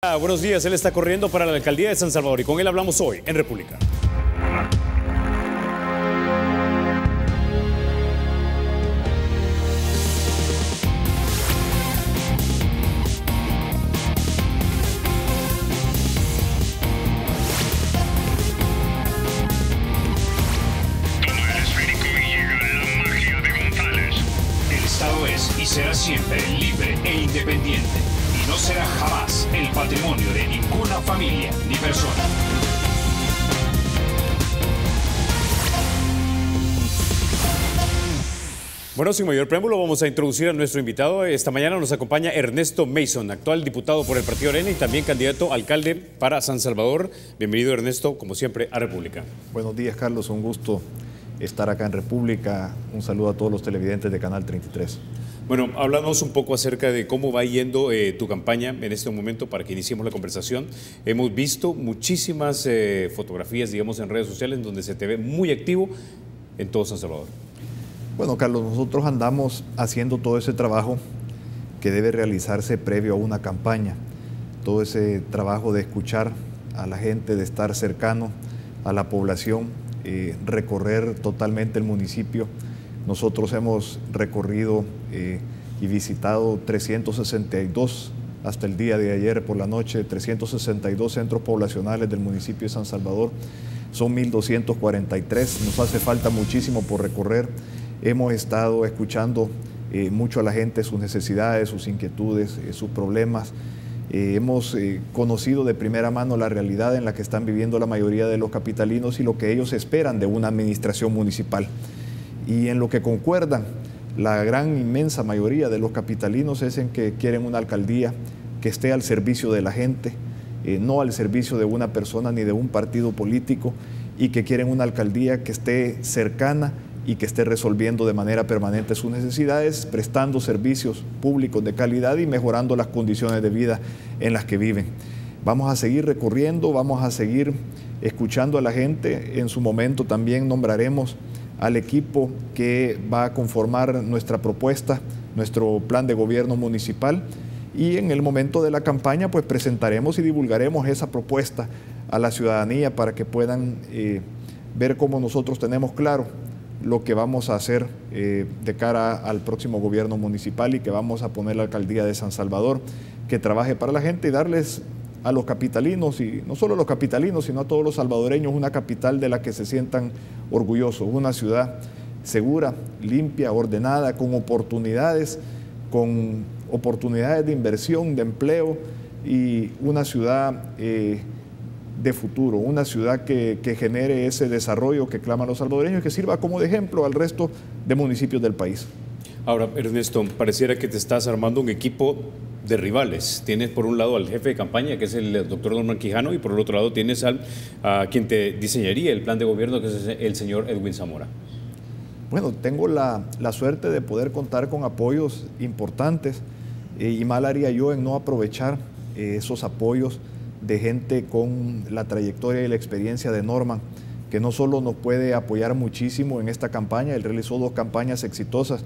Buenos días, él está corriendo para la alcaldía de San Salvador y con él hablamos hoy en República. Toma el esférico y llega la magia de González. El Estado es y será siempre libre e independiente. Y no será jamás el patrimonio de ninguna familia ni persona. Bueno, sin mayor preámbulo, vamos a introducir a nuestro invitado. Esta mañana nos acompaña Ernesto Mason, actual diputado por el Partido Arena y también candidato a alcalde para San Salvador. Bienvenido, Ernesto, como siempre, a República. Buenos días, Carlos. Un gusto estar acá en República. Un saludo a todos los televidentes de Canal 33. Bueno, háblanos un poco acerca de cómo va yendo tu campaña en este momento para que iniciemos la conversación. Hemos visto muchísimas fotografías, digamos, en redes sociales donde se te ve muy activo en todo San Salvador. Bueno, Carlos, nosotros andamos haciendo todo ese trabajo que debe realizarse previo a una campaña. Todo ese trabajo de escuchar a la gente, de estar cercano a la población, recorrer totalmente el municipio. Nosotros hemos recorrido y visitado 362 hasta el día de ayer por la noche, 362 centros poblacionales del municipio de San Salvador. Son 1.243, nos hace falta muchísimo por recorrer. Hemos estado escuchando mucho a la gente, sus necesidades, sus inquietudes, sus problemas. Hemos conocido de primera mano la realidad en la que están viviendo la mayoría de los capitalinos y lo que ellos esperan de una administración municipal. Y en lo que concuerdan la gran inmensa mayoría de los capitalinos es en que quieren una alcaldía que esté al servicio de la gente, no al servicio de una persona ni de un partido político, y que quieren una alcaldía que esté cercana y que esté resolviendo de manera permanente sus necesidades, prestando servicios públicos de calidad y mejorando las condiciones de vida en las que viven. Vamos a seguir recorriendo, vamos a seguir escuchando a la gente. En su momento también nombraremos al equipo que va a conformar nuestra propuesta, nuestro plan de gobierno municipal, y en el momento de la campaña pues presentaremos y divulgaremos esa propuesta a la ciudadanía para que puedan ver cómo nosotros tenemos claro lo que vamos a hacer de cara al próximo gobierno municipal y que vamos a poner la alcaldía de San Salvador que trabaje para la gente y darles a los capitalinos, y no solo a los capitalinos, sino a todos los salvadoreños, una capital de la que se sientan orgullosos, una ciudad segura, limpia, ordenada, con oportunidades de inversión, de empleo, y una ciudad de futuro, una ciudad que genere ese desarrollo que claman los salvadoreños y que sirva como de ejemplo al resto de municipios del país. Ahora, Ernesto, pareciera que te estás armando un equipo de rivales. Tienes por un lado al jefe de campaña, que es el doctor Norman Quijano, y por el otro lado tienes a quien te diseñaría el plan de gobierno, que es el señor Edwin Zamora. Bueno, tengo la suerte de poder contar con apoyos importantes y mal haría yo en no aprovechar esos apoyos de gente con la trayectoria y la experiencia de Norman, que no solo nos puede apoyar muchísimo en esta campaña. Él realizó 2 campañas exitosas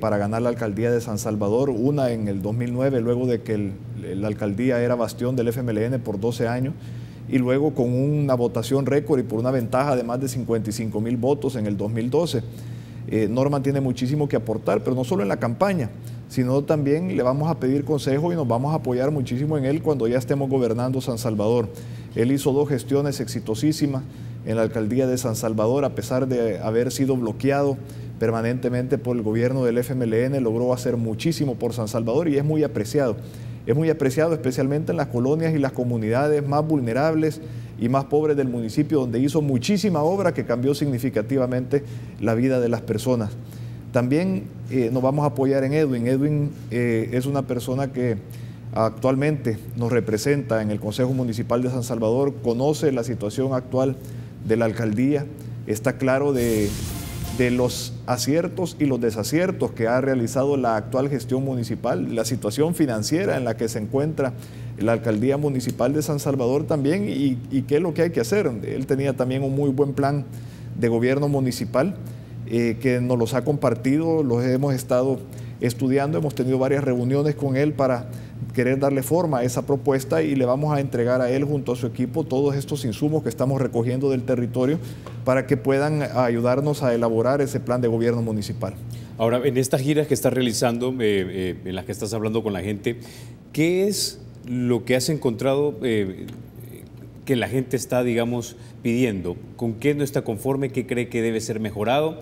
para ganar la alcaldía de San Salvador, una en el 2009, luego de que la alcaldía era bastión del FMLN por 12 años, y luego con una votación récord y por una ventaja de más de 55,000 votos en el 2012. Norman tiene muchísimo que aportar, pero no solo en la campaña, sino también le vamos a pedir consejo y nos vamos a apoyar muchísimo en él cuando ya estemos gobernando San Salvador. Él hizo 2 gestiones exitosísimas en la alcaldía de San Salvador, a pesar de haber sido bloqueado permanentemente por el gobierno del FMLN, logró hacer muchísimo por San Salvador y es muy apreciado. Es muy apreciado especialmente en las colonias y las comunidades más vulnerables y más pobres del municipio, donde hizo muchísima obra que cambió significativamente la vida de las personas. También nos vamos a apoyar en Edwin. Edwin es una persona que actualmente nos representa en el Consejo Municipal de San Salvador, conoce la situación actual de la alcaldía, está claro de los aciertos y los desaciertos que ha realizado la actual gestión municipal, la situación financiera en la que se encuentra la alcaldía municipal de San Salvador también, y qué es lo que hay que hacer. Él tenía también un muy buen plan de gobierno municipal que nos los ha compartido, los hemos estado estudiando, hemos tenido varias reuniones con él para querer darle forma a esa propuesta y le vamos a entregar a él junto a su equipo todos estos insumos que estamos recogiendo del territorio para que puedan ayudarnos a elaborar ese plan de gobierno municipal. Ahora, en estas giras que estás realizando, en las que estás hablando con la gente, ¿qué es lo que has encontrado que la gente está, digamos, pidiendo? ¿Con qué no está conforme? ¿Qué cree que debe ser mejorado?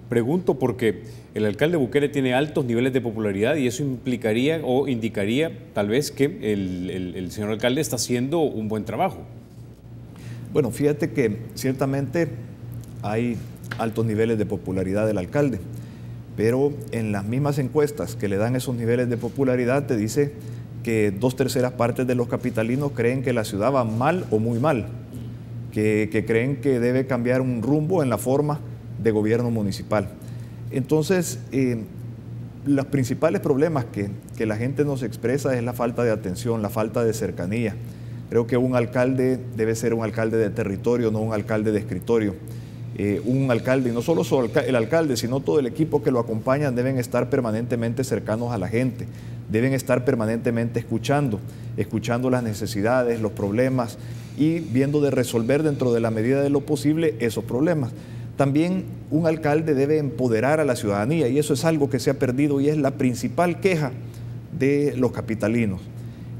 Pregunto porque el alcalde Bukele tiene altos niveles de popularidad y eso implicaría o indicaría tal vez que el señor alcalde está haciendo un buen trabajo. Bueno, fíjate que ciertamente hay altos niveles de popularidad del alcalde, pero en las mismas encuestas que le dan esos niveles de popularidad te dice que 2/3 partes de los capitalinos creen que la ciudad va mal o muy mal, que creen que debe cambiar un rumbo en la forma de gobierno municipal. Entonces, los principales problemas que la gente nos expresa es la falta de atención, la falta de cercanía. Creo que un alcalde debe ser un alcalde de territorio, no un alcalde de escritorio. Un alcalde, y no solo el alcalde, sino todo el equipo que lo acompaña, deben estar permanentemente cercanos a la gente, deben estar permanentemente escuchando las necesidades, los problemas y viendo de resolver dentro de la medida de lo posible esos problemas. También un alcalde debe empoderar a la ciudadanía y eso es algo que se ha perdido y es la principal queja de los capitalinos.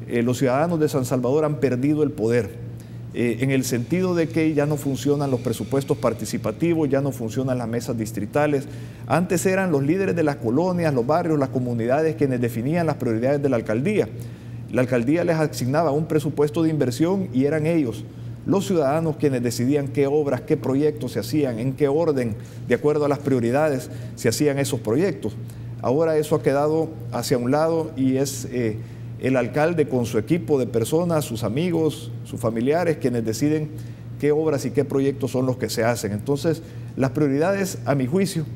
Los ciudadanos de San Salvador han perdido el poder en el sentido de que ya no funcionan los presupuestos participativos, ya no funcionan las mesas distritales. Antes eran los líderes de las colonias, los barrios, las comunidades quienes definían las prioridades de la alcaldía. La alcaldía les asignaba un presupuesto de inversión y eran ellos, los ciudadanos, quienes decidían qué obras, qué proyectos se hacían, en qué orden, de acuerdo a las prioridades, se hacían esos proyectos. Ahora eso ha quedado hacia un lado y es el alcalde con su equipo de personas, sus amigos, sus familiares, quienes deciden qué obras y qué proyectos son los que se hacen. Entonces, las prioridades, a mi juicio,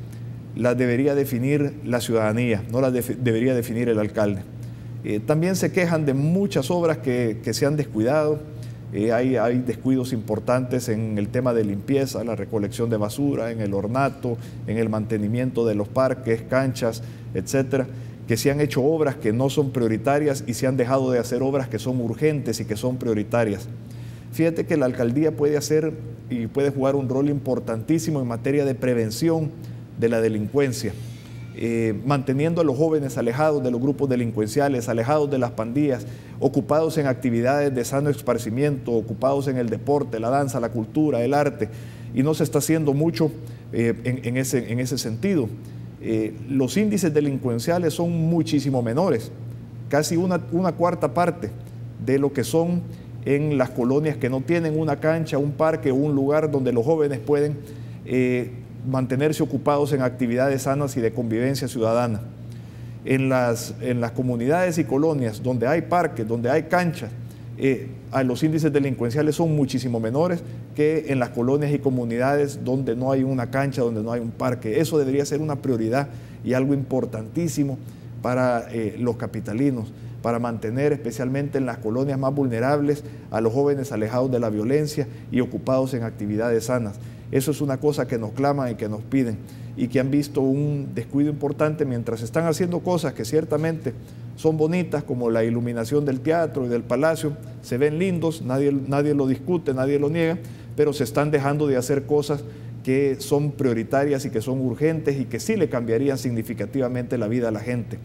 las debería definir la ciudadanía, no las debería definir el alcalde. También se quejan de muchas obras que se han descuidado. Hay descuidos importantes en el tema de limpieza, la recolección de basura, en el ornato, en el mantenimiento de los parques, canchas, etcétera, que se han hecho obras que no son prioritarias y se han dejado de hacer obras que son urgentes y que son prioritarias. Fíjate que la alcaldía puede hacer y puede jugar un rol importantísimo en materia de prevención de la delincuencia, manteniendo a los jóvenes alejados de los grupos delincuenciales, alejados de las pandillas, ocupados en actividades de sano esparcimiento, ocupados en el deporte, la danza, la cultura, el arte, y no se está haciendo mucho en ese sentido. Los índices delincuenciales son muchísimo menores, casi una cuarta parte de lo que son en las colonias que no tienen una cancha, un parque o un lugar donde los jóvenes pueden mantenerse ocupados en actividades sanas y de convivencia ciudadana. En las comunidades y colonias donde hay parques, donde hay canchas, los índices delincuenciales son muchísimo menores que en las colonias y comunidades donde no hay una cancha, donde no hay un parque. Eso debería ser una prioridad y algo importantísimo para los capitalinos, para mantener especialmente en las colonias más vulnerables a los jóvenes alejados de la violencia y ocupados en actividades sanas. Eso es una cosa que nos claman y que nos piden y que han visto un descuido importante mientras están haciendo cosas que ciertamente son bonitas, como la iluminación del teatro y del palacio, se ven lindos, nadie lo discute, nadie lo niega, pero se están dejando de hacer cosas que son prioritarias y que son urgentes y que sí le cambiarían significativamente la vida a la gente.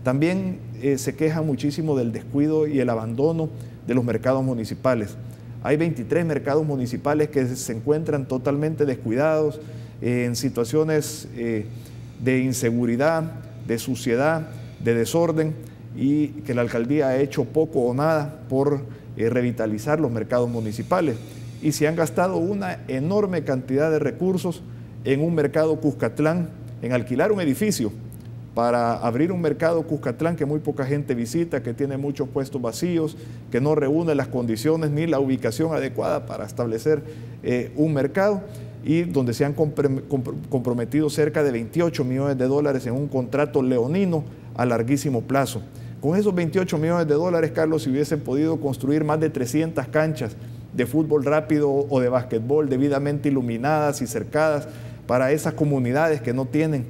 También se quejan muchísimo del descuido y el abandono de los mercados municipales. Hay 23 mercados municipales que se encuentran totalmente descuidados, en situaciones de inseguridad, de suciedad, de desorden, y que la alcaldía ha hecho poco o nada por revitalizar los mercados municipales. Y se han gastado una enorme cantidad de recursos en un mercado Cuscatlán, en alquilar un edificio para abrir un mercado Cuscatlán que muy poca gente visita, que tiene muchos puestos vacíos, que no reúne las condiciones ni la ubicación adecuada para establecer un mercado, y donde se han comprometido cerca de 28 millones de dólares en un contrato leonino a larguísimo plazo. Con esos 28 millones de dólares, Carlos, si hubiesen podido construir más de 300 canchas de fútbol rápido o de básquetbol debidamente iluminadas y cercadas para esas comunidades que no tienen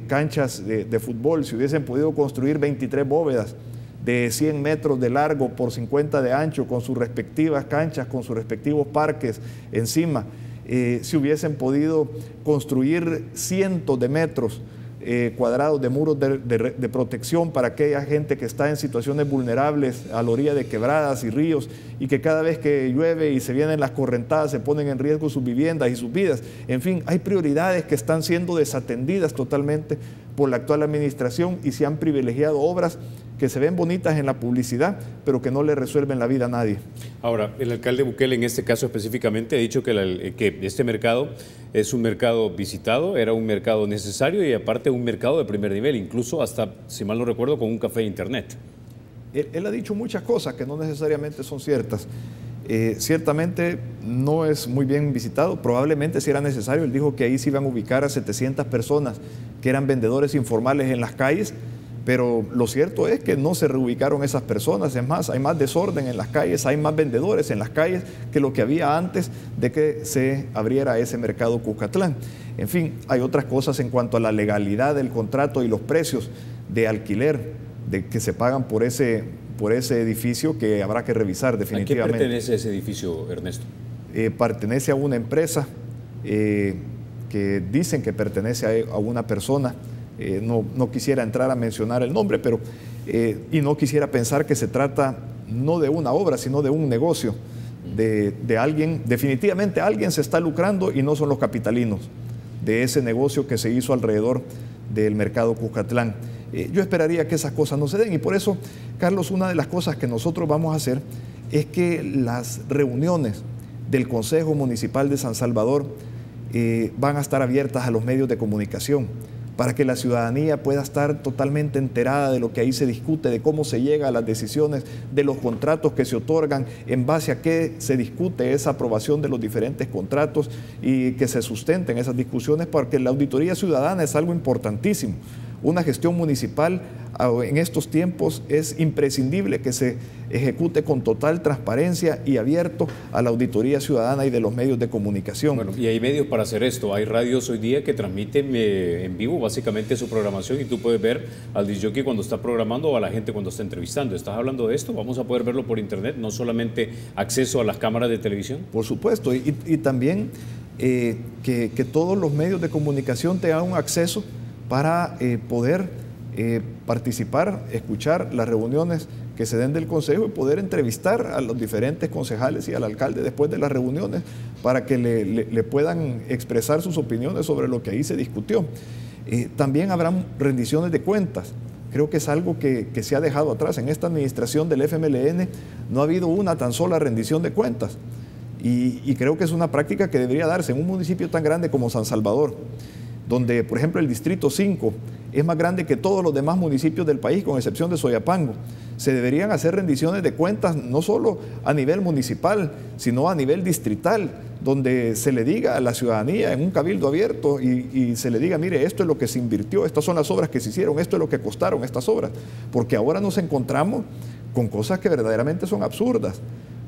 canchas de fútbol, si hubiesen podido construir 23 bóvedas de 100 metros de largo por 50 de ancho, con sus respectivas canchas, con sus respectivos parques encima. Si hubiesen podido construir cientos de metros cuadrados de muros de protección para aquella gente que está en situaciones vulnerables a la orilla de quebradas y ríos, y que cada vez que llueve y se vienen las correntadas se ponen en riesgo sus viviendas y sus vidas. En fin, hay prioridades que están siendo desatendidas totalmente por la actual administración, y se han privilegiado obras que se ven bonitas en la publicidad, pero que no le resuelven la vida a nadie. Ahora, el alcalde Bukele en este caso específicamente ha dicho que este mercado es un mercado visitado, era un mercado necesario y aparte un mercado de primer nivel, incluso hasta, si mal no recuerdo, con un café de internet. Él ha dicho muchas cosas que no necesariamente son ciertas. Ciertamente no es muy bien visitado, probablemente si era necesario. Él dijo que ahí se iban a ubicar a 700 personas que eran vendedores informales en las calles, pero lo cierto es que no se reubicaron esas personas. Es más, hay más desorden en las calles, hay más vendedores en las calles que lo que había antes de que se abriera ese mercado Cuscatlán. En fin, hay otras cosas en cuanto a la legalidad del contrato y los precios de alquiler que se pagan por ese edificio, que habrá que revisar definitivamente. ¿A qué pertenece ese edificio, Ernesto? Pertenece a una empresa que dicen que pertenece a una persona. No quisiera entrar a mencionar el nombre, pero y no quisiera pensar que se trata no de una obra, sino de un negocio de alguien. Definitivamente alguien se está lucrando y no son los capitalinos de ese negocio que se hizo alrededor del mercado Cuscatlán. Yo esperaría que esas cosas no se den, y por eso, Carlos, una de las cosas que nosotros vamos a hacer es que las reuniones del Consejo Municipal de San Salvador van a estar abiertas a los medios de comunicación, para que la ciudadanía pueda estar totalmente enterada de lo que ahí se discute, de cómo se llega a las decisiones, de los contratos que se otorgan, en base a qué se discute esa aprobación de los diferentes contratos, y que se sustenten esas discusiones, porque la auditoría ciudadana es algo importantísimo. Una gestión municipal en estos tiempos es imprescindible que se ejecute con total transparencia y abierto a la auditoría ciudadana y de los medios de comunicación. Bueno, y hay medios para hacer esto. Hay radios hoy día que transmiten en vivo básicamente su programación, y tú puedes ver al disc jockey cuando está programando o a la gente cuando está entrevistando. ¿Estás hablando de esto? ¿Vamos a poder verlo por internet? ¿No solamente acceso a las cámaras de televisión? Por supuesto, y también que todos los medios de comunicación tengan un acceso para poder participar, escuchar las reuniones que se den del Consejo y poder entrevistar a los diferentes concejales y al alcalde después de las reuniones, para que le puedan expresar sus opiniones sobre lo que ahí se discutió. También habrán rendiciones de cuentas. Creo que es algo que se ha dejado atrás. En esta administración del FMLN no ha habido una tan sola rendición de cuentas, y creo que es una práctica que debería darse en un municipio tan grande como San Salvador, donde, por ejemplo, el Distrito 5 es más grande que todos los demás municipios del país, con excepción de Soyapango. Se deberían hacer rendiciones de cuentas no solo a nivel municipal, sino a nivel distrital, donde se le diga a la ciudadanía en un cabildo abierto y se le diga: mire, esto es lo que se invirtió, estas son las obras que se hicieron, esto es lo que costaron estas obras. Porque ahora nos encontramos con cosas que verdaderamente son absurdas,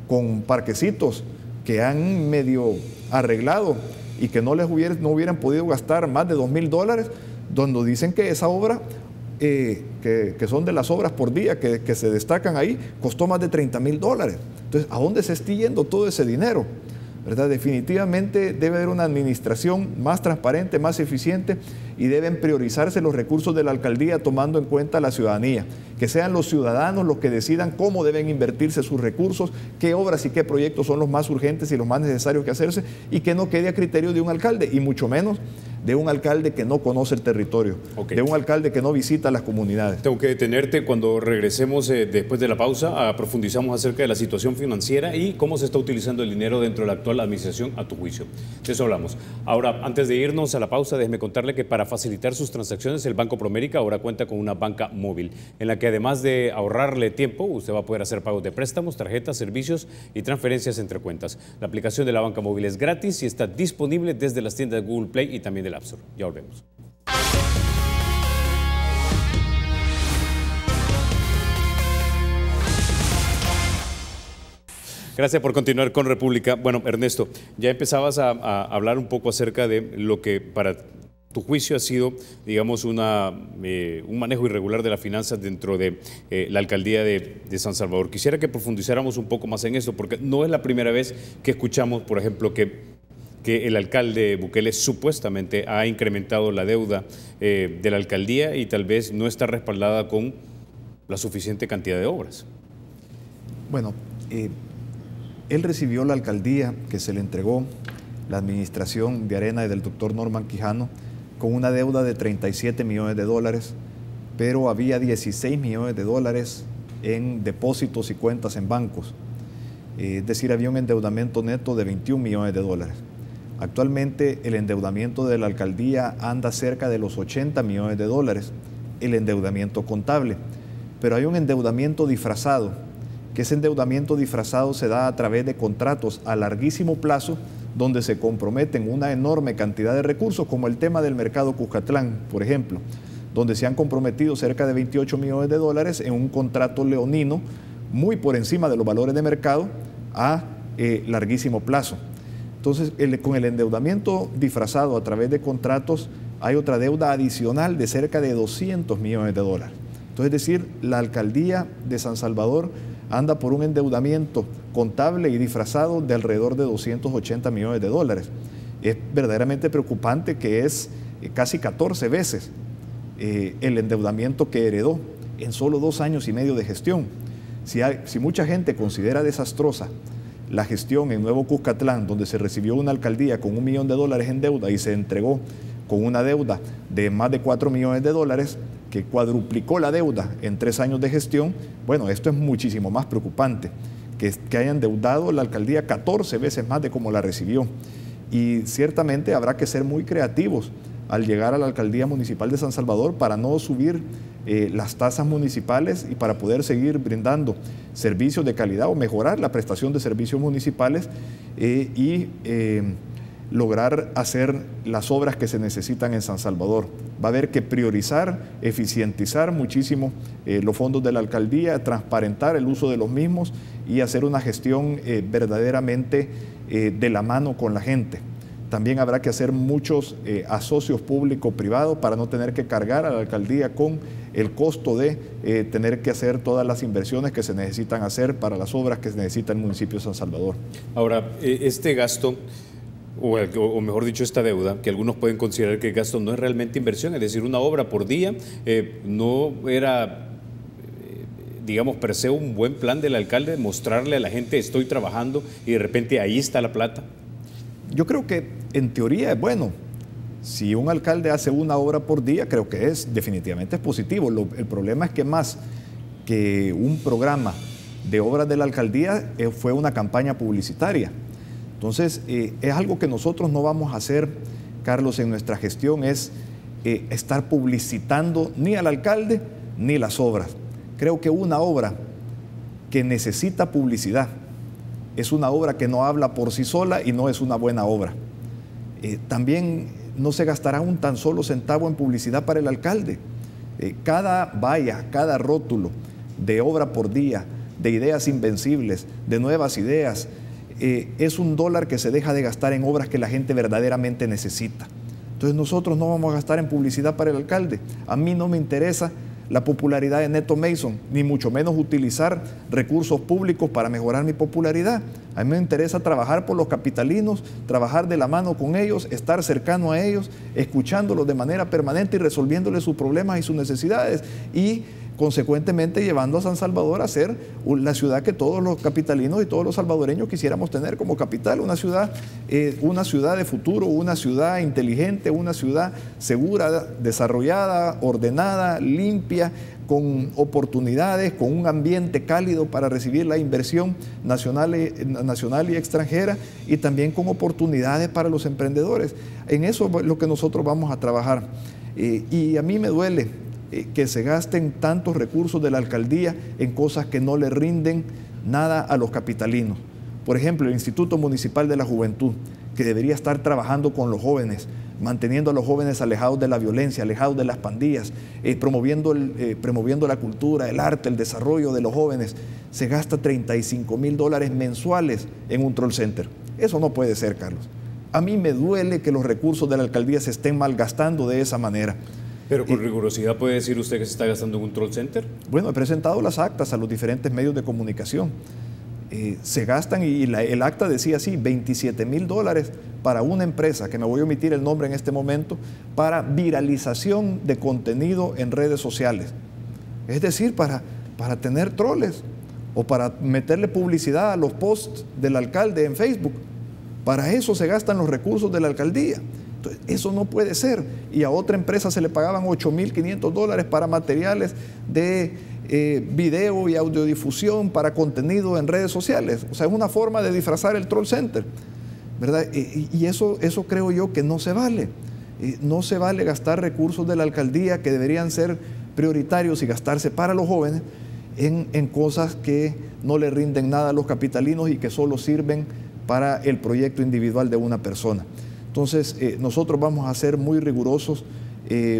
con parquecitos que han medio arreglado y que no hubieran podido gastar más de $2,000, donde dicen que esa obra, que son de las obras por día que se destacan ahí, costó más de $30,000. Entonces, ¿a dónde se está yendo todo ese dinero? ¿Verdad? Definitivamente debe haber una administración más transparente, más eficiente, y deben priorizarse los recursos de la alcaldía tomando en cuenta a la ciudadanía. Que sean los ciudadanos los que decidan cómo deben invertirse sus recursos, qué obras y qué proyectos son los más urgentes y los más necesarios que hacerse, y que no quede a criterio de un alcalde, y mucho menos de un alcalde que no conoce el territorio, de un alcalde que no visita las comunidades. Tengo que detenerte. Cuando regresemos después de la pausa, profundizamos acerca de la situación financiera y cómo se está utilizando el dinero dentro de la actual administración, a tu juicio. De eso hablamos. Ahora, antes de irnos a la pausa, déjeme contarle que para facilitar sus transacciones, el Banco Promérica ahora cuenta con una banca móvil, en la que además de ahorrarle tiempo, usted va a poder hacer pagos de préstamos, tarjetas, servicios y transferencias entre cuentas. La aplicación de la banca móvil es gratis y está disponible desde las tiendas de Google Play y también del App Store. Ya volvemos. Gracias por continuar con República. Bueno, Ernesto, ya empezabas a hablar un poco acerca de lo que para tu juicio ha sido, digamos, un manejo irregular de las finanzas dentro de la alcaldía de San Salvador. Quisiera que profundizáramos un poco más en eso, porque no es la primera vez que escuchamos, por ejemplo, que el alcalde Bukele supuestamente ha incrementado la deuda de la alcaldía y tal vez no está respaldada con la suficiente cantidad de obras. Bueno, él recibió la alcaldía que se le entregó, la administración de Arena y del doctor Norman Quijano, con una deuda de 37 millones de dólares, pero había 16 millones de dólares en depósitos y cuentas en bancos. Es decir, había un endeudamiento neto de 21 millones de dólares. Actualmente el endeudamiento de la alcaldía anda cerca de los 80 millones de dólares, el endeudamiento contable. Pero hay un endeudamiento disfrazado, que ese endeudamiento disfrazado se da a través de contratos a larguísimo plazo, donde se comprometen una enorme cantidad de recursos, como el tema del mercado Cuscatlán, por ejemplo, donde se han comprometido cerca de 28 millones de dólares en un contrato leonino muy por encima de los valores de mercado a larguísimo plazo. Entonces, con el endeudamiento disfrazado a través de contratos, hay otra deuda adicional de cerca de 200 millones de dólares. Entonces, es decir, la alcaldía de San Salvador anda por un endeudamiento contable y disfrazado de alrededor de 280 millones de dólares. Es verdaderamente preocupante que es casi 14 veces el endeudamiento que heredó en solo 2 años y medio de gestión. Si mucha gente considera desastrosa la gestión en Nuevo Cuscatlán, donde se recibió una alcaldía con $1 millón en deuda y se entregó con una deuda de más de 4 millones de dólares, que cuadruplicó la deuda en 3 años de gestión, bueno, esto es muchísimo más preocupante, que hayan endeudado la alcaldía 14 veces más de como la recibió. Y ciertamente habrá que ser muy creativos al llegar a la alcaldía municipal de San Salvador para no subir las tasas municipales y para poder seguir brindando servicios de calidad o mejorar la prestación de servicios municipales y lograr hacer las obras que se necesitan en San Salvador. Va a haber que priorizar, eficientizar muchísimo los fondos de la alcaldía, transparentar el uso de los mismos y hacer una gestión verdaderamente de la mano con la gente. También habrá que hacer muchos asocios público-privados para no tener que cargar a la alcaldía con el costo de tener que hacer todas las inversiones que se necesitan hacer para las obras que necesita el municipio de San Salvador. Ahora, este gasto, o mejor dicho, esta deuda, que algunos pueden considerar que el gasto no es realmente inversión, es decir, una obra por día, no era, digamos, per se un buen plan del alcalde, mostrarle a la gente estoy trabajando y de repente ahí está la plata. Yo creo que en teoría es bueno. Si un alcalde hace una obra por día, creo que definitivamente es positivo. El problema es que más que un programa de obras de la alcaldía fue una campaña publicitaria. Entonces, es algo que nosotros no vamos a hacer, Carlos, en nuestra gestión, es estar publicitando ni al alcalde ni las obras. Creo que una obra que necesita publicidad es una obra que no habla por sí sola y no es una buena obra. También no se gastará un tan solo centavo en publicidad para el alcalde. Cada valla, cada rótulo de obra por día, de ideas invencibles, de nuevas ideas, es $1 que se deja de gastar en obras que la gente verdaderamente necesita. Entonces nosotros no vamos a gastar en publicidad para el alcalde. A mí no me interesa la popularidad de Neto Mason, ni mucho menos utilizar recursos públicos para mejorar mi popularidad. A mí me interesa trabajar por los capitalinos, trabajar de la mano con ellos, estar cercano a ellos, escuchándolos de manera permanente y resolviéndoles sus problemas y sus necesidades y consecuentemente llevando a San Salvador a ser la ciudad que todos los capitalinos y todos los salvadoreños quisiéramos tener como capital, una ciudad de futuro, una ciudad inteligente, una ciudad segura, desarrollada, ordenada, limpia, con oportunidades, con un ambiente cálido para recibir la inversión nacional y extranjera y también con oportunidades para los emprendedores. En eso es lo que nosotros vamos a trabajar. Y a mí me duele que se gasten tantos recursos de la alcaldía en cosas que no le rinden nada a los capitalinos. Por ejemplo, el Instituto Municipal de la Juventud, que debería estar trabajando con los jóvenes, manteniendo a los jóvenes alejados de la violencia, alejados de las pandillas, promoviendo la cultura, el arte, el desarrollo de los jóvenes, se gasta $35,000 mensuales en un troll center. Eso no puede ser, Carlos. A mí me duele que los recursos de la alcaldía se estén malgastando de esa manera. Pero con rigurosidad, ¿puede decir usted que se está gastando en un troll center? Bueno, he presentado las actas a los diferentes medios de comunicación. Se gastan, y el acta decía así, $27,000 para una empresa, que me voy a omitir el nombre en este momento, para viralización de contenido en redes sociales. Es decir, para tener troles o para meterle publicidad a los posts del alcalde en Facebook. Para eso se gastan los recursos de la alcaldía. Entonces, eso no puede ser. Y a otra empresa se le pagaban $8,500 para materiales de video y audiodifusión para contenido en redes sociales. O sea, es una forma de disfrazar el troll center, ¿verdad? Y eso creo yo que no se vale. No se vale gastar recursos de la alcaldía que deberían ser prioritarios y gastarse para los jóvenes en cosas que no le rinden nada a los capitalinos y que solo sirven para el proyecto individual de una persona. Entonces, nosotros vamos a ser muy rigurosos,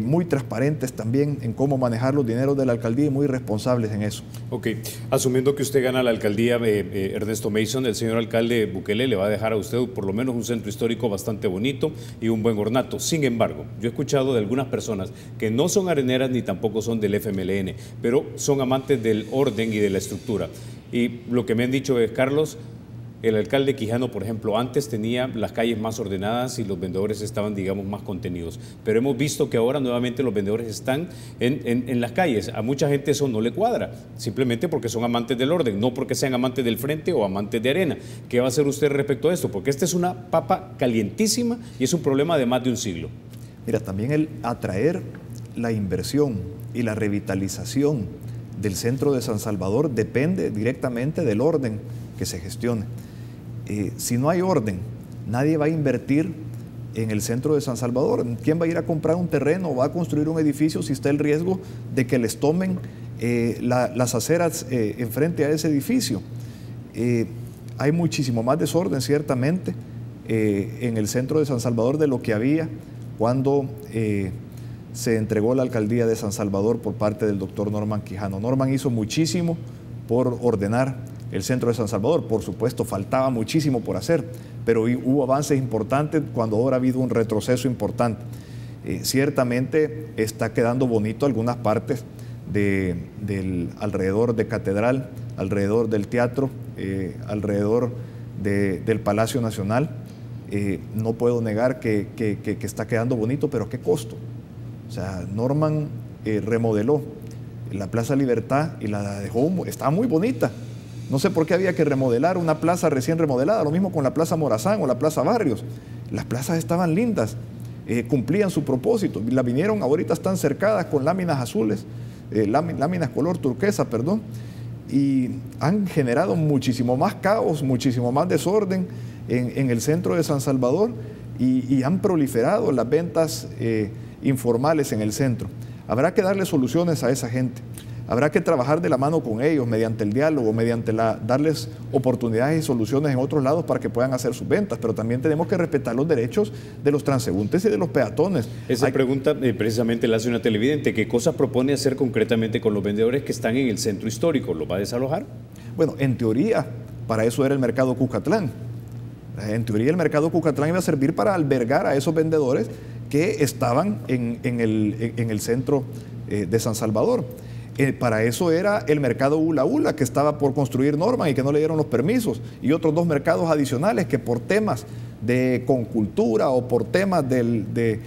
muy transparentes también en cómo manejar los dineros de la alcaldía y muy responsables en eso. Ok, asumiendo que usted gana la alcaldía, Ernesto Mason, el señor alcalde Bukele le va a dejar a usted por lo menos un centro histórico bastante bonito y un buen ornato. Sin embargo, yo he escuchado de algunas personas que no son areneras ni tampoco son del FMLN, pero son amantes del orden y de la estructura. Y lo que me han dicho es, Carlos, el alcalde Quijano, por ejemplo, antes tenía las calles más ordenadas y los vendedores estaban, digamos, más contenidos. Pero hemos visto que ahora nuevamente los vendedores están en las calles. A mucha gente eso no le cuadra, simplemente porque son amantes del orden, no porque sean amantes del frente o amantes de arena. ¿Qué va a hacer usted respecto a esto? Porque esta es una papa calientísima y es un problema de más de un siglo. Mira, también el atraer la inversión y la revitalización del centro de San Salvador depende directamente del orden que se gestione. Si no hay orden, nadie va a invertir en el centro de San Salvador. ¿Quién va a ir a comprar un terreno o va a construir un edificio si está el riesgo de que les tomen las aceras enfrente a ese edificio? Hay muchísimo más desorden, ciertamente, en el centro de San Salvador de lo que había cuando se entregó la alcaldía de San Salvador por parte del doctor Norman Quijano. Norman hizo muchísimo por ordenar el centro de San Salvador. Por supuesto, faltaba muchísimo por hacer, pero hubo avances importantes cuando ahora ha habido un retroceso importante. Ciertamente está quedando bonito algunas partes alrededor de Catedral, alrededor del teatro, alrededor del Palacio Nacional. No puedo negar que está quedando bonito, pero ¿a qué costo? O sea, Norman remodeló la Plaza Libertad y la dejó, estaba muy bonita. No sé por qué había que remodelar una plaza recién remodelada, lo mismo con la Plaza Morazán o la Plaza Barrios. Las plazas estaban lindas, cumplían su propósito. Las vinieron, ahorita están cercadas con láminas azules, láminas color turquesa, perdón, y han generado muchísimo más caos, muchísimo más desorden en el centro de San Salvador y han proliferado las ventas informales en el centro. Habrá que darle soluciones a esa gente. Habrá que trabajar de la mano con ellos mediante el diálogo, mediante darles oportunidades y soluciones en otros lados para que puedan hacer sus ventas, pero también tenemos que respetar los derechos de los transeúntes y de los peatones. Esa pregunta precisamente la hace una televidente. ¿Qué cosas propone hacer concretamente con los vendedores que están en el centro histórico? ¿Los va a desalojar? Bueno, en teoría, para eso era el mercado Cucatlán. En teoría, el mercado Cucatlán iba a servir para albergar a esos vendedores que estaban en el centro de San Salvador. Para eso era el mercado Ula Ula, que estaba por construir Norman y que no le dieron los permisos, y otros dos mercados adicionales que por temas de concultura o por temas de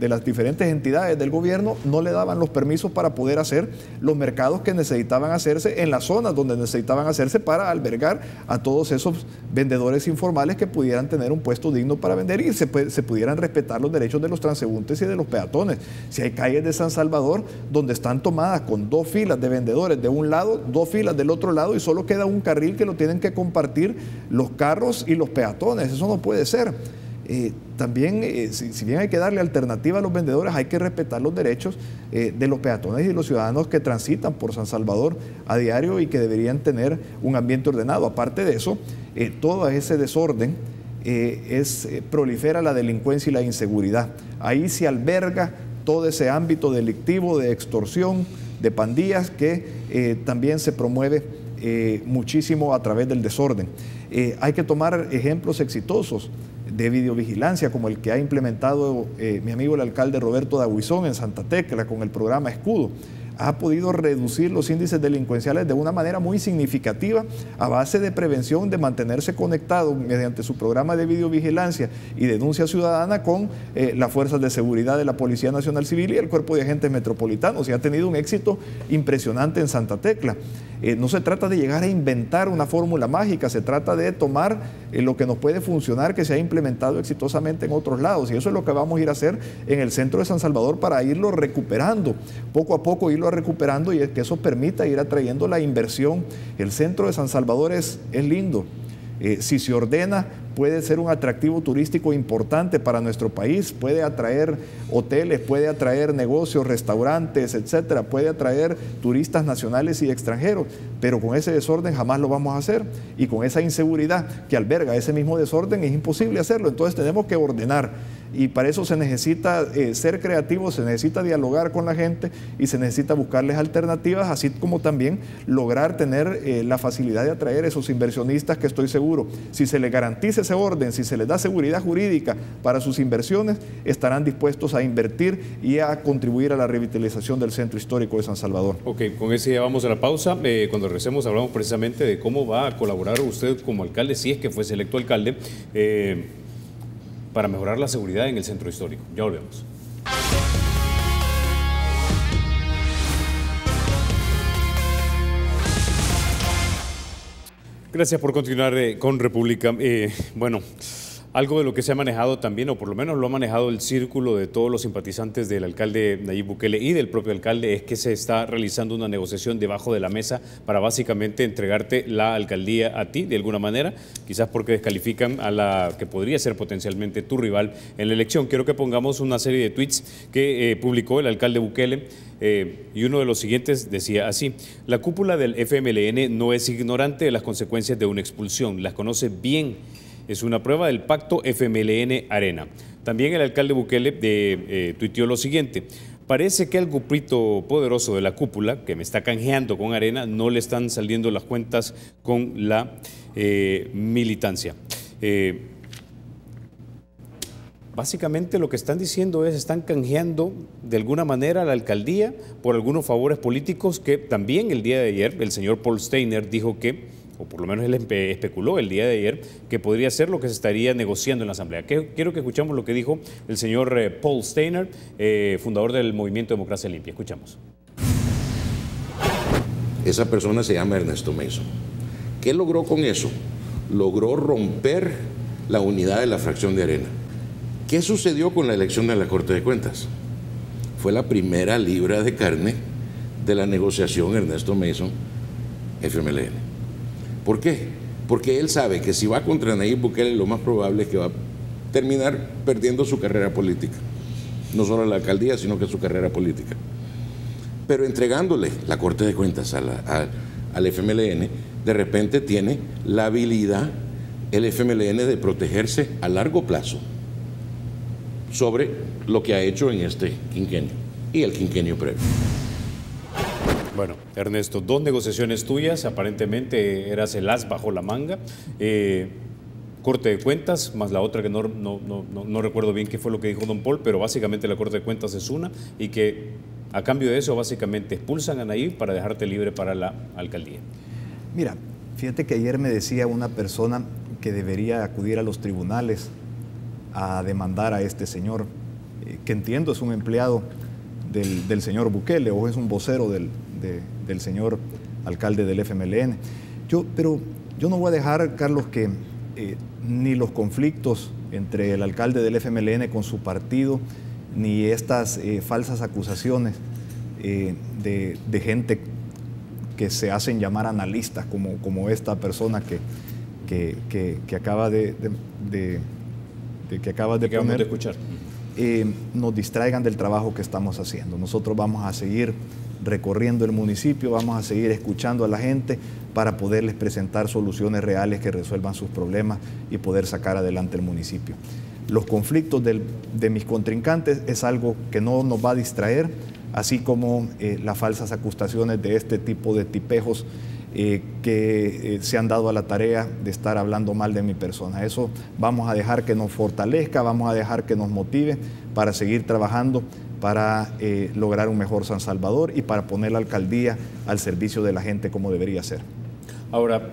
las diferentes entidades del gobierno no le daban los permisos para poder hacer los mercados que necesitaban hacerse en las zonas donde necesitaban hacerse para albergar a todos esos vendedores informales que pudieran tener un puesto digno para vender y se pudieran respetar los derechos de los transeúntes y de los peatones. Si hay calles de San Salvador donde están tomadas con 2 filas de vendedores de un lado, 2 filas del otro lado y solo queda un carril que lo tienen que compartir los carros y los peatones, eso no puede ser. También, si bien hay que darle alternativa a los vendedores, hay que respetar los derechos de los peatones y de los ciudadanos que transitan por San Salvador a diario y que deberían tener un ambiente ordenado. Aparte de eso, todo ese desorden prolifera la delincuencia y la inseguridad. Ahí se alberga todo ese ámbito delictivo de extorsión, de pandillas que también se promueve muchísimo a través del desorden. Hay que tomar ejemplos exitosos. de videovigilancia, como el que ha implementado mi amigo el alcalde Roberto Daguizón en Santa Tecla con el programa Escudo, ha podido reducir los índices delincuenciales de una manera muy significativa a base de prevención, de mantenerse conectado mediante su programa de videovigilancia y denuncia ciudadana con las fuerzas de seguridad de la Policía Nacional Civil y el Cuerpo de Agentes Metropolitanos, y ha tenido un éxito impresionante en Santa Tecla. No se trata de llegar a inventar una fórmula mágica, se trata de tomar lo que nos puede funcionar, que se ha implementado exitosamente en otros lados, y eso es lo que vamos a ir a hacer en el centro de San Salvador para irlo recuperando, poco a poco irlo recuperando, y es que eso permita ir atrayendo la inversión. El centro de San Salvador es lindo. Si se ordena, puede ser un atractivo turístico importante para nuestro país, puede atraer hoteles, puede atraer negocios, restaurantes, etcétera, puede atraer turistas nacionales y extranjeros, pero con ese desorden jamás lo vamos a hacer, y con esa inseguridad que alberga ese mismo desorden es imposible hacerlo. Entonces tenemos que ordenar, y para eso se necesita ser creativos, se necesita dialogar con la gente y se necesita buscarles alternativas, así como también lograr tener la facilidad de atraer esos inversionistas que estoy seguro, si se les garantiza ese orden, si se les da seguridad jurídica para sus inversiones, estarán dispuestos a invertir y a contribuir a la revitalización del centro histórico de San Salvador. Ok, con ese ya vamos a la pausa. Cuando regresemos hablamos precisamente de cómo va a colaborar usted como alcalde, si es que fuese electo alcalde, para mejorar la seguridad en el centro histórico. Ya volvemos. Gracias por continuar con República. Bueno, algo de lo que se ha manejado también, o por lo menos lo ha manejado el círculo de todos los simpatizantes del alcalde Nayib Bukele y del propio alcalde, es que se está realizando una negociación debajo de la mesa para básicamente entregarte la alcaldía a ti de alguna manera, quizás porque descalifican a la que podría ser potencialmente tu rival en la elección. Quiero que pongamos una serie de tweets que publicó el alcalde Bukele. Y uno de los siguientes decía así: la cúpula del FMLN no es ignorante de las consecuencias de una expulsión, las conoce bien, es una prueba del pacto FMLN Arena. También el alcalde Bukele tuiteó lo siguiente: parece que al grupito poderoso de la cúpula, que me está canjeando con Arena, no le están saliendo las cuentas con la militancia. Básicamente lo que están diciendo es, están canjeando de alguna manera a la alcaldía por algunos favores políticos que también el día de ayer el señor Paul Steiner dijo que, o por lo menos él especuló el día de ayer, que podría ser lo que se estaría negociando en la Asamblea. Quiero que escuchamos lo que dijo el señor Paul Steiner, fundador del Movimiento Democracia Limpia. Escuchamos. Esa persona se llama Ernesto Mason. ¿Qué logró con eso? Logró romper la unidad de la fracción de Arena. ¿Qué sucedió con la elección de la Corte de Cuentas? Fue la primera libra de carne de la negociación Ernesto Mason FMLN. ¿Por qué? Porque él sabe que si va contra Nayib Bukele, lo más probable es que va a terminar perdiendo su carrera política. No solo la alcaldía, sino que su carrera política. Pero entregándole la Corte de Cuentas al FMLN, de repente tiene la habilidad el FMLN de protegerse a largo plazo sobre lo que ha hecho en este quinquenio y el quinquenio previo. Bueno, Ernesto, dos negociaciones tuyas, aparentemente eras el as bajo la manga, Corte de Cuentas, más la otra que no recuerdo bien qué fue lo que dijo don Paul, pero básicamente la Corte de Cuentas es una, y que a cambio de eso básicamente expulsan a Nayib para dejarte libre para la alcaldía. Mira, fíjate que ayer me decía una persona que debería acudir a los tribunales a demandar a este señor, que entiendo es un empleado del señor Bukele o es un vocero del señor alcalde del FMLN. Pero yo no voy a dejar, Carlos, que ni los conflictos entre el alcalde del FMLN con su partido, ni estas falsas acusaciones de gente que se hacen llamar analistas, como esta persona que acaba de poner, escuchar, nos distraigan del trabajo que estamos haciendo. Nosotros vamos a seguir recorriendo el municipio, vamos a seguir escuchando a la gente para poderles presentar soluciones reales que resuelvan sus problemas y poder sacar adelante el municipio. Los conflictos de mis contrincantes es algo que no nos va a distraer, así como las falsas acusaciones de este tipo de tipejos que se han dado a la tarea de estar hablando mal de mi persona. Eso vamos a dejar que nos fortalezca, vamos a dejar que nos motive para seguir trabajando para lograr un mejor San Salvador y para poner la alcaldía al servicio de la gente como debería ser. Ahora,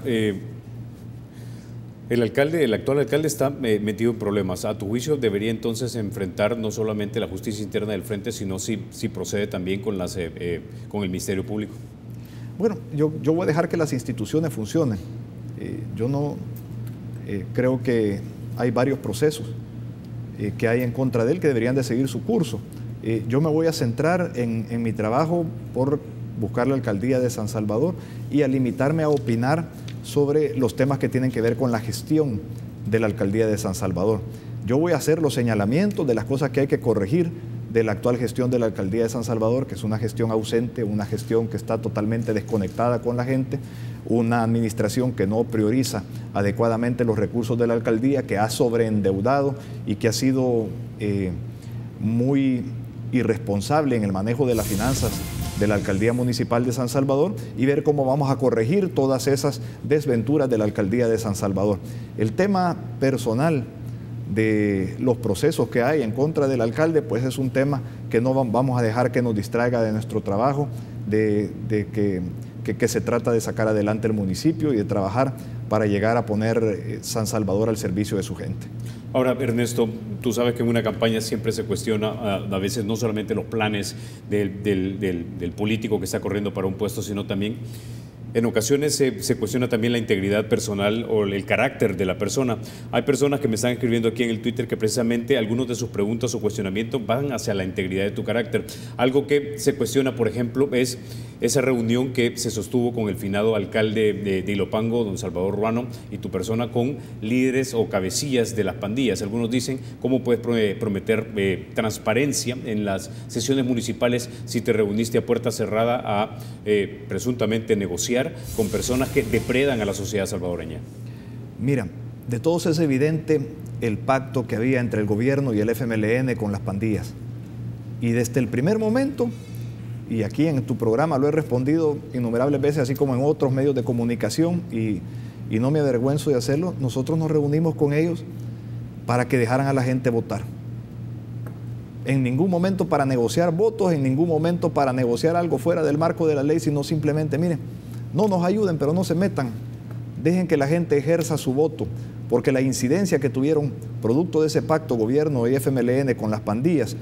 el actual alcalde está metido en problemas. A tu juicio debería entonces enfrentar no solamente la justicia interna del frente, sino si procede también con el Ministerio Público. Bueno, yo voy a dejar que las instituciones funcionen. Yo no creo que hay varios procesos que hay en contra de él que deberían de seguir su curso. Yo me voy a centrar en mi trabajo por buscar la alcaldía de San Salvador y a limitarme a opinar sobre los temas que tienen que ver con la gestión de la alcaldía de San Salvador. Yo voy a hacer los señalamientos de las cosas que hay que corregir de la actual gestión de la alcaldía de San Salvador, que es una gestión ausente, una gestión que está totalmente desconectada con la gente, una administración que no prioriza adecuadamente los recursos de la alcaldía, que ha sobreendeudado y que ha sido muy irresponsable en el manejo de las finanzas de la alcaldía municipal de San Salvador, y ver cómo vamos a corregir todas esas desventuras de la alcaldía de San Salvador. El tema personal de los procesos que hay en contra del alcalde, pues es un tema que no vamos a dejar que nos distraiga de nuestro trabajo, que se trata de sacar adelante el municipio y de trabajar para llegar a poner San Salvador al servicio de su gente. Ahora, Ernesto, tú sabes que en una campaña siempre se cuestiona a veces no solamente los planes del político que está corriendo para un puesto, sino también en ocasiones se cuestiona también la integridad personal o el carácter de la persona. Hay personas que me están escribiendo aquí en el Twitter que precisamente algunos de sus preguntas o cuestionamientos van hacia la integridad de tu carácter. Algo que se cuestiona, por ejemplo, es esa reunión que se sostuvo con el finado alcalde de Ilopango, don Salvador Ruano, y tu persona con líderes o cabecillas de las pandillas. Algunos dicen, ¿cómo puedes prometer transparencia en las sesiones municipales si te reuniste a puerta cerrada a presuntamente negociar con personas que depredan a la sociedad salvadoreña? Mira, de todos es evidente el pacto que había entre el gobierno y el FMLN con las pandillas. Y desde el primer momento, y aquí en tu programa lo he respondido innumerables veces, así como en otros medios de comunicación, y no me avergüenzo de hacerlo, nosotros nos reunimos con ellos para que dejaran a la gente votar. En ningún momento para negociar votos, en ningún momento para negociar algo fuera del marco de la ley, sino simplemente, miren, no nos ayuden, pero no se metan. Dejen que la gente ejerza su voto, porque la incidencia que tuvieron producto de ese pacto gobierno y FMLN con las pandillas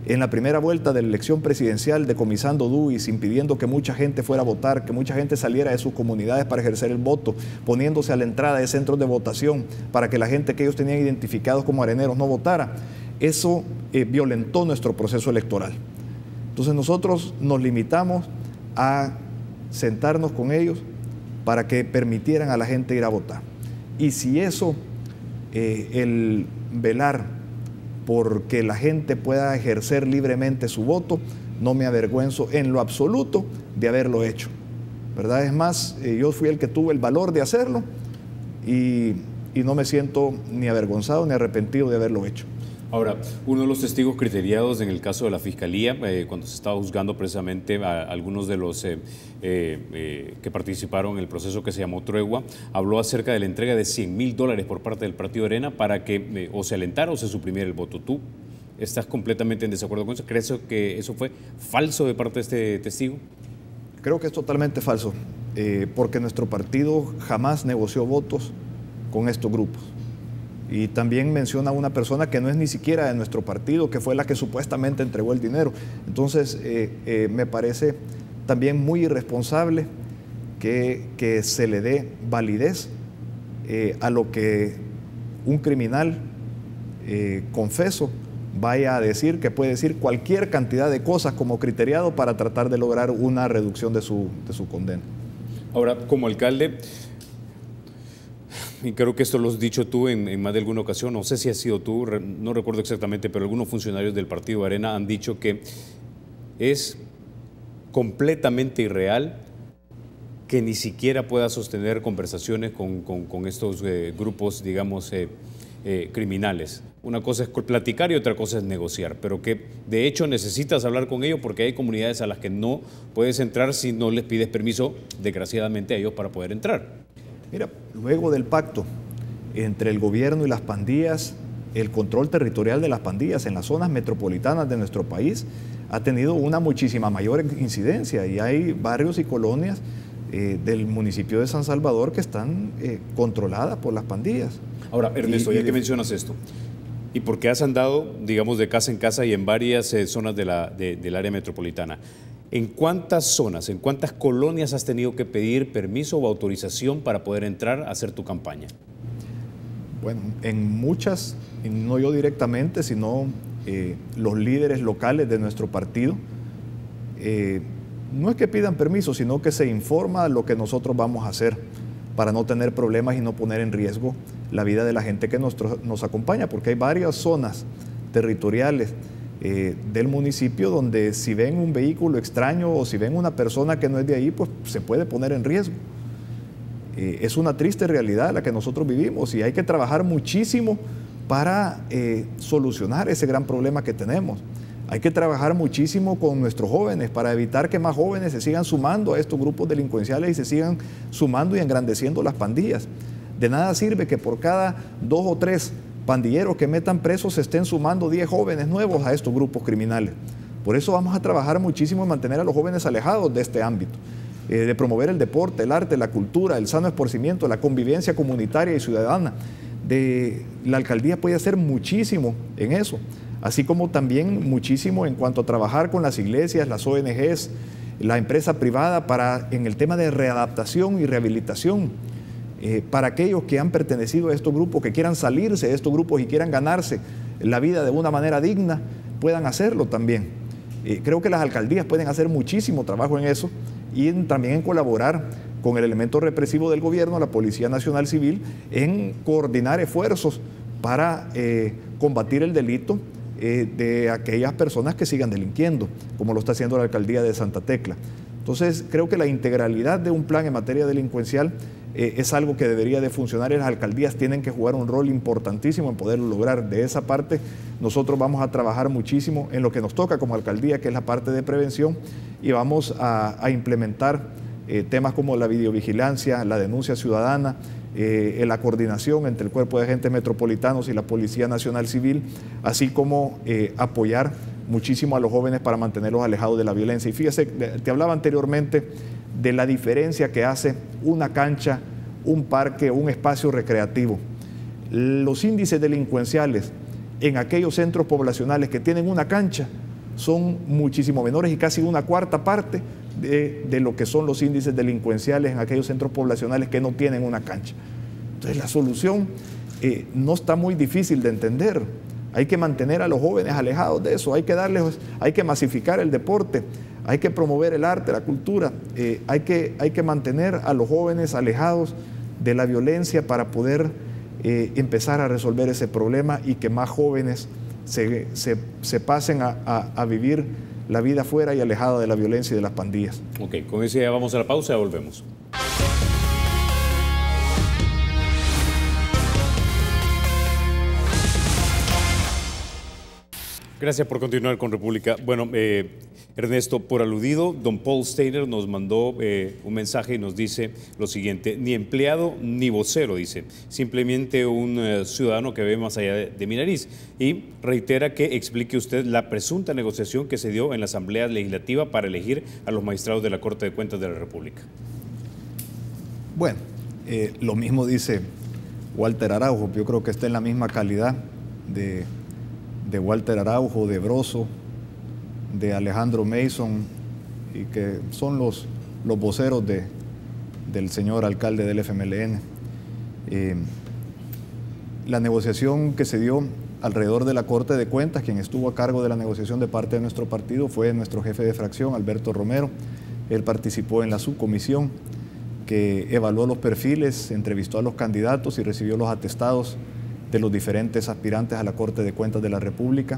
en la primera vuelta de la elección presidencial, decomisando DUIs, impidiendo que mucha gente fuera a votar, que mucha gente saliera de sus comunidades para ejercer el voto, poniéndose a la entrada de centros de votación para que la gente que ellos tenían identificados como areneros no votara, eso violentó nuestro proceso electoral. Entonces nosotros nos limitamos a sentarnos con ellos para que permitieran a la gente ir a votar. Y si eso, el velar porque la gente pueda ejercer libremente su voto, no me avergüenzo en lo absoluto de haberlo hecho, ¿verdad? Es más, yo fui el que tuvo el valor de hacerlo y no me siento ni avergonzado ni arrepentido de haberlo hecho. Ahora, uno de los testigos criteriados en el caso de la Fiscalía, cuando se estaba juzgando precisamente a algunos de los que participaron en el proceso que se llamó Tregua, habló acerca de la entrega de $100,000 por parte del Partido Arena para que o se alentara o se suprimiera el voto. ¿Tú estás completamente en desacuerdo con eso? ¿Crees que eso fue falso de parte de este testigo? Creo que es totalmente falso, porque nuestro partido jamás negoció votos con estos grupos. Y también menciona a una persona que no es ni siquiera de nuestro partido, que fue la que supuestamente entregó el dinero. Entonces, me parece también muy irresponsable que se le dé validez a lo que un criminal confeso vaya a decir, que puede decir cualquier cantidad de cosas como criteriado para tratar de lograr una reducción de su condena. Ahora, como alcalde, y creo que esto lo has dicho tú en más de alguna ocasión, no sé si has sido tú, no recuerdo exactamente, pero algunos funcionarios del Partido Arena han dicho que es completamente irreal que ni siquiera pueda sostener conversaciones con estos grupos, digamos, criminales. Una cosa es platicar y otra cosa es negociar, pero que de hecho necesitas hablar con ellos porque hay comunidades a las que no puedes entrar si no les pides permiso, desgraciadamente, a ellos para poder entrar. Mira, luego del pacto entre el gobierno y las pandillas, el control territorial de las pandillas en las zonas metropolitanas de nuestro país ha tenido una muchísima mayor incidencia y hay barrios y colonias del municipio de San Salvador que están controladas por las pandillas. Ahora, Ernesto, ya que mencionas esto, ¿y por qué has andado, digamos, de casa en casa y en varias zonas del área metropolitana? ¿En cuántas zonas, en cuántas colonias has tenido que pedir permiso o autorización para poder entrar a hacer tu campaña? Bueno, en muchas, y no yo directamente, sino los líderes locales de nuestro partido, no es que pidan permiso, sino que se informa lo que nosotros vamos a hacer para no tener problemas y no poner en riesgo la vida de la gente que nos acompaña, porque hay varias zonas territoriales del municipio donde si ven un vehículo extraño o si ven una persona que no es de ahí, pues se puede poner en riesgo. Es una triste realidad la que nosotros vivimos y hay que trabajar muchísimo para solucionar ese gran problema que tenemos. Hay que trabajar muchísimo con nuestros jóvenes para evitar que más jóvenes se sigan sumando a estos grupos delincuenciales y se sigan sumando y engrandeciendo las pandillas. De nada sirve que por cada 2 o 3 pandilleros que metan presos se estén sumando 10 jóvenes nuevos a estos grupos criminales. Por eso vamos a trabajar muchísimo en mantener a los jóvenes alejados de este ámbito, de promover el deporte, el arte, la cultura, el sano esparcimiento, la convivencia comunitaria y ciudadana. La alcaldía puede hacer muchísimo en eso, así como también muchísimo en cuanto a trabajar con las iglesias, las ONGs, la empresa privada en el tema de readaptación y rehabilitación. Para aquellos que han pertenecido a estos grupos, que quieran salirse de estos grupos y quieran ganarse la vida de una manera digna, puedan hacerlo también. Creo que las alcaldías pueden hacer muchísimo trabajo en eso y también en colaborar con el elemento represivo del gobierno, la Policía Nacional Civil, en coordinar esfuerzos para combatir el delito de aquellas personas que sigan delinquiendo, como lo está haciendo la alcaldía de Santa Tecla. Entonces, creo que la integralidad de un plan en materia delincuencial es algo que debería de funcionar y las alcaldías tienen que jugar un rol importantísimo en poderlo lograr. De esa parte, nosotros vamos a trabajar muchísimo en lo que nos toca como alcaldía, que es la parte de prevención, y vamos a implementar temas como la videovigilancia, la denuncia ciudadana, la coordinación entre el Cuerpo de Agentes Metropolitanos y la Policía Nacional Civil, así como apoyar muchísimo a los jóvenes para mantenerlos alejados de la violencia. Y fíjese, te hablaba anteriormente de la diferencia que hace una cancha, un parque, un espacio recreativo. Los índices delincuenciales en aquellos centros poblacionales que tienen una cancha son muchísimo menores y casi una cuarta parte de lo que son los índices delincuenciales en aquellos centros poblacionales que no tienen una cancha. Entonces la solución no está muy difícil de entender. Hay que mantener a los jóvenes alejados de eso, hay que masificar el deporte, hay que promover el arte, la cultura, hay que mantener a los jóvenes alejados de la violencia para poder empezar a resolver ese problema y que más jóvenes se pasen a vivir la vida fuera y alejada de la violencia y de las pandillas. Ok, con eso ya vamos a la pausa y volvemos. Gracias por continuar con República. Bueno, Ernesto, por aludido, don Paul Steiner nos mandó un mensaje y nos dice lo siguiente: ni empleado ni vocero, dice, simplemente un ciudadano que ve más allá de mi nariz, y reitera que explique usted la presunta negociación que se dio en la Asamblea Legislativa para elegir a los magistrados de la Corte de Cuentas de la República. Bueno, lo mismo dice Walter Araujo. Yo creo que está en la misma calidad de Walter Araujo, de Broso, de Alejandro Mason, y que son los voceros del señor alcalde del FMLN. La negociación que se dio alrededor de la Corte de Cuentas, quien estuvo a cargo de la negociación de parte de nuestro partido fue nuestro jefe de fracción, Alberto Romero. Él participó en la subcomisión que evaluó los perfiles, entrevistó a los candidatos y recibió los atestados de los diferentes aspirantes a la Corte de Cuentas de la República.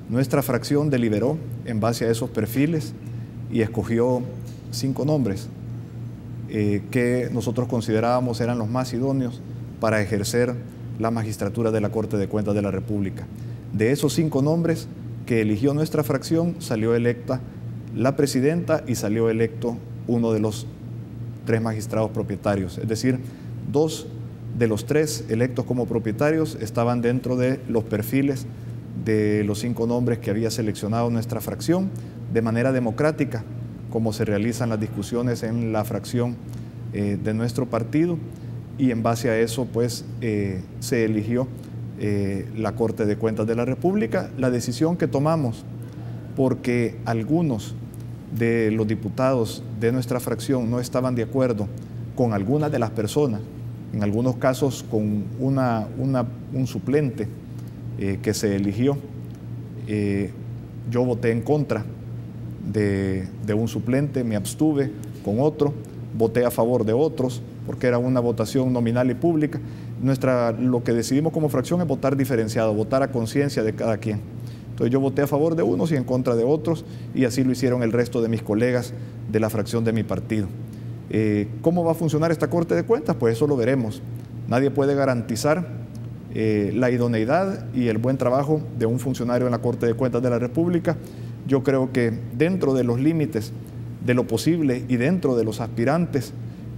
Nuestra fracción deliberó en base a esos perfiles y escogió 5 nombres que nosotros considerábamos eran los más idóneos para ejercer la magistratura de la Corte de Cuentas de la República. De esos 5 nombres que eligió nuestra fracción, salió electa la presidenta y salió electo uno de los 3 magistrados propietarios. Es decir, 2 de los 3 electos como propietarios estaban dentro de los perfiles de los 5 nombres que había seleccionado nuestra fracción de manera democrática, como se realizan las discusiones en la fracción de nuestro partido, y en base a eso pues se eligió la Corte de Cuentas de la República. La decisión que tomamos, porque algunos de los diputados de nuestra fracción no estaban de acuerdo con algunas de las personas, en algunos casos con un suplente que se eligió. Yo voté en contra de un suplente, me abstuve con otro, voté a favor de otros, porque era una votación nominal y pública. Lo que decidimos como fracción es votar diferenciado, votar a conciencia de cada quien. Entonces yo voté a favor de unos y en contra de otros, y así lo hicieron el resto de mis colegas de la fracción de mi partido. ¿Cómo va a funcionar esta Corte de Cuentas? Pues eso lo veremos. Nadie puede garantizar la idoneidad y el buen trabajo de un funcionario en la Corte de Cuentas de la República. Yo creo que dentro de los límites de lo posible y dentro de los aspirantes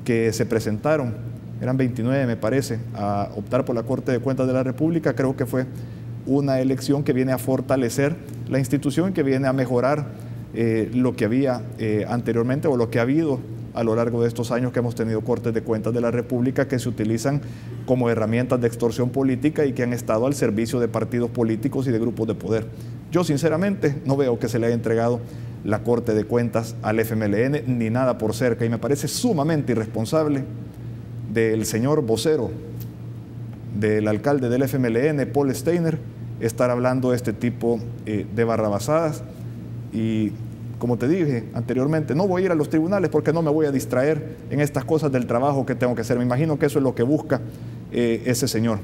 que se presentaron, eran 29 me parece, a optar por la Corte de Cuentas de la República, creo que fue una elección que viene a fortalecer la institución y que viene a mejorar lo que había anteriormente o lo que ha habido a lo largo de estos años que hemos tenido Cortes de Cuentas de la República que se utilizan como herramientas de extorsión política y que han estado al servicio de partidos políticos y de grupos de poder. Yo sinceramente no veo que se le haya entregado la Corte de Cuentas al FMLN ni nada por cerca, y me parece sumamente irresponsable del señor vocero del alcalde del FMLN, Paul Steiner, estar hablando de este tipo de barrabasadas. Y como te dije anteriormente, no voy a ir a los tribunales porque no me voy a distraer en estas cosas del trabajo que tengo que hacer. Me imagino que eso es lo que busca ese señor,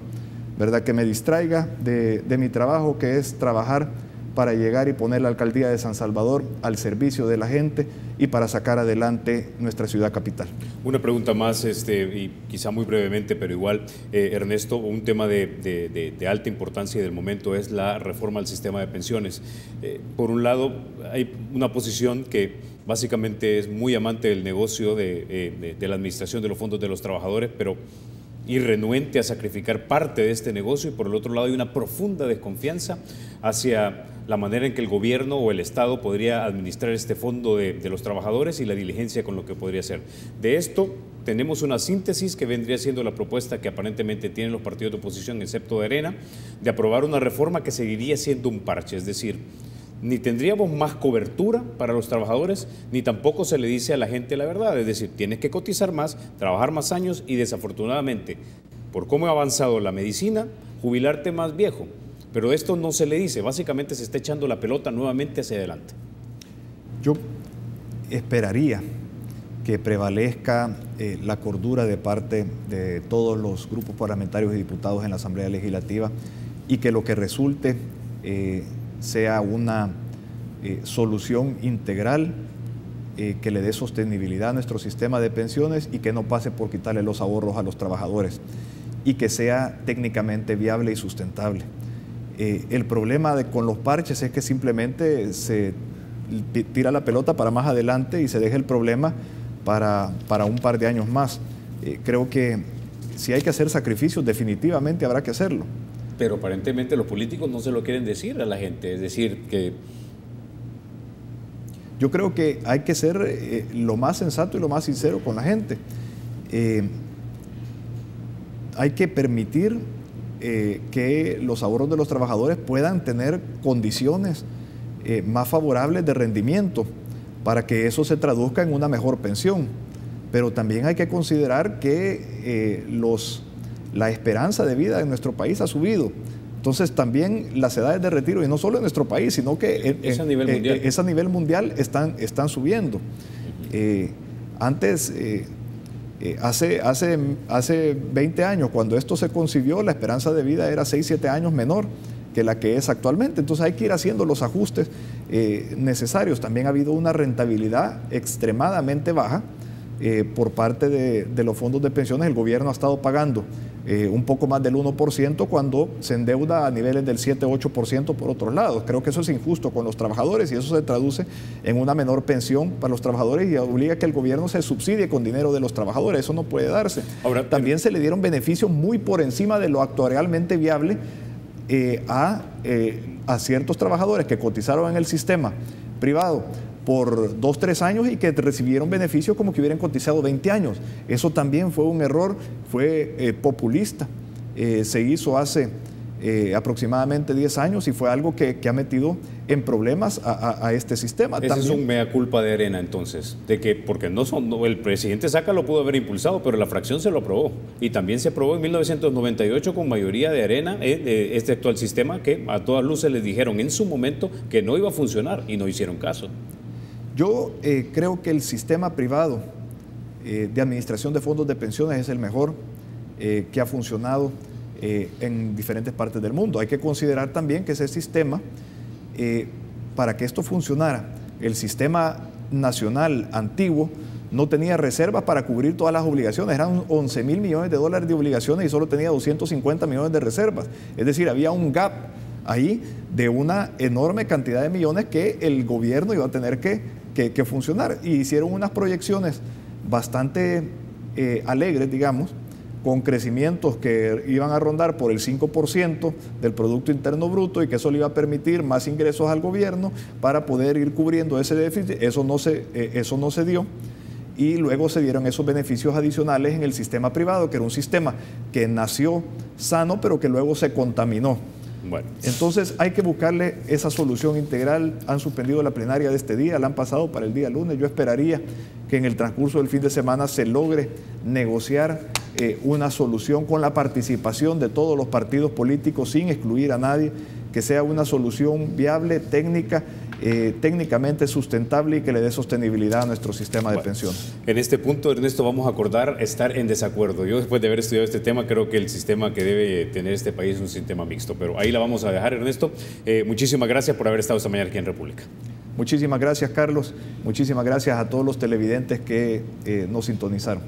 ¿verdad? Que me distraiga de mi trabajo, que es trabajar para llegar y poner la alcaldía de San Salvador al servicio de la gente y para sacar adelante nuestra ciudad capital. Una pregunta más, y quizá muy brevemente, pero igual, Ernesto, un tema de alta importancia y del momento es la reforma al sistema de pensiones. Por un lado, hay una posición que básicamente es muy amante del negocio de la administración de los fondos de los trabajadores, pero irrenuente a sacrificar parte de este negocio, y por el otro lado hay una profunda desconfianza hacia la manera en que el gobierno o el Estado podría administrar este fondo de los trabajadores y la diligencia con lo que podría ser. De esto tenemos una síntesis que vendría siendo la propuesta que aparentemente tienen los partidos de oposición, excepto de Arena, de aprobar una reforma que seguiría siendo un parche, es decir, ni tendríamos más cobertura para los trabajadores, ni tampoco se le dice a la gente la verdad, es decir, tienes que cotizar más, trabajar más años y desafortunadamente, por cómo ha avanzado la medicina, jubilarte más viejo. Pero esto no se le dice, básicamente se está echando la pelota nuevamente hacia adelante. Yo esperaría que prevalezca la cordura de parte de todos los grupos parlamentarios y diputados en la Asamblea Legislativa y que lo que resulte sea una solución integral que le dé sostenibilidad a nuestro sistema de pensiones y que no pase por quitarle los ahorros a los trabajadores y que sea técnicamente viable y sustentable. El problema con los parches es que simplemente se tira la pelota para más adelante y se deja el problema para un par de años más. Creo que si hay que hacer sacrificios, definitivamente habrá que hacerlo. Pero aparentemente los políticos no se lo quieren decir a la gente, es decir, que... Yo creo que hay que ser lo más sensato y lo más sincero con la gente. Hay que permitir que los ahorros de los trabajadores puedan tener condiciones más favorables de rendimiento para que eso se traduzca en una mejor pensión. Pero también hay que considerar que la esperanza de vida en nuestro país ha subido. Entonces también las edades de retiro, y no solo en nuestro país, sino que es a nivel mundial están subiendo. Antes, hace 20 años, cuando esto se concibió, la esperanza de vida era 6-7 años menor que la que es actualmente. Entonces hay que ir haciendo los ajustes necesarios. También ha habido una rentabilidad extremadamente baja por parte de los fondos de pensiones. El gobierno ha estado pagando un poco más del 1% cuando se endeuda a niveles del 7-8% por otros lados. Creo que eso es injusto con los trabajadores y eso se traduce en una menor pensión para los trabajadores y obliga a que el gobierno se subsidie con dinero de los trabajadores. Eso no puede darse. Ahora, también se le dieron beneficios muy por encima de lo actuarialmente viable a ciertos trabajadores que cotizaron en el sistema privado por 2-3 años y que recibieron beneficios como que hubieran cotizado 20 años. Eso también fue un error, fue populista. Se hizo hace aproximadamente 10 años y fue algo que ha metido en problemas a este sistema. Ese también es un mea culpa de Arena, entonces, de que porque el presidente Saca lo pudo haber impulsado, pero la fracción se lo aprobó. Y también se aprobó en 1998 con mayoría de Arena este actual sistema que a todas luces les dijeron en su momento que no iba a funcionar y no hicieron caso. Yo creo que el sistema privado de administración de fondos de pensiones es el mejor que ha funcionado en diferentes partes del mundo. Hay que considerar también que ese sistema, para que esto funcionara, el sistema nacional antiguo no tenía reservas para cubrir todas las obligaciones. Eran 11.000 millones de dólares de obligaciones y solo tenía 250 millones de reservas. Es decir, había un gap ahí de una enorme cantidad de millones que el gobierno iba a tener que funcionar. Y hicieron unas proyecciones bastante alegres, digamos, con crecimientos que iban a rondar por el 5% del Producto Interno Bruto y que eso le iba a permitir más ingresos al gobierno para poder ir cubriendo ese déficit. Eso no se dio. Y luego se dieron esos beneficios adicionales en el sistema privado, que era un sistema que nació sano, pero que luego se contaminó. Bueno. Entonces hay que buscarle esa solución integral. Han suspendido la plenaria de este día, la han pasado para el día lunes. Yo esperaría que en el transcurso del fin de semana se logre negociar una solución con la participación de todos los partidos políticos sin excluir a nadie, que sea una solución viable, técnicamente sustentable y que le dé sostenibilidad a nuestro sistema de pensiones. En este punto, Ernesto, vamos a acordar estar en desacuerdo. Yo, después de haber estudiado este tema, creo que el sistema que debe tener este país es un sistema mixto, pero ahí la vamos a dejar, Ernesto. Muchísimas gracias por haber estado esta mañana aquí en República. Muchísimas gracias, Carlos. Muchísimas gracias a todos los televidentes que nos sintonizaron.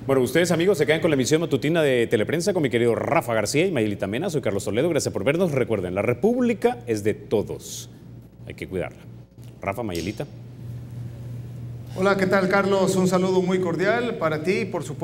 Bueno, ustedes, amigos, se quedan con la emisión matutina de Teleprensa con mi querido Rafa García y Mayelita Mena. Soy Carlos Toledo. Gracias por vernos. Recuerden, la República es de todos. Hay que cuidarla. Rafa, Mayelita. Hola, ¿qué tal, Carlos? Un saludo muy cordial para ti, por supuesto.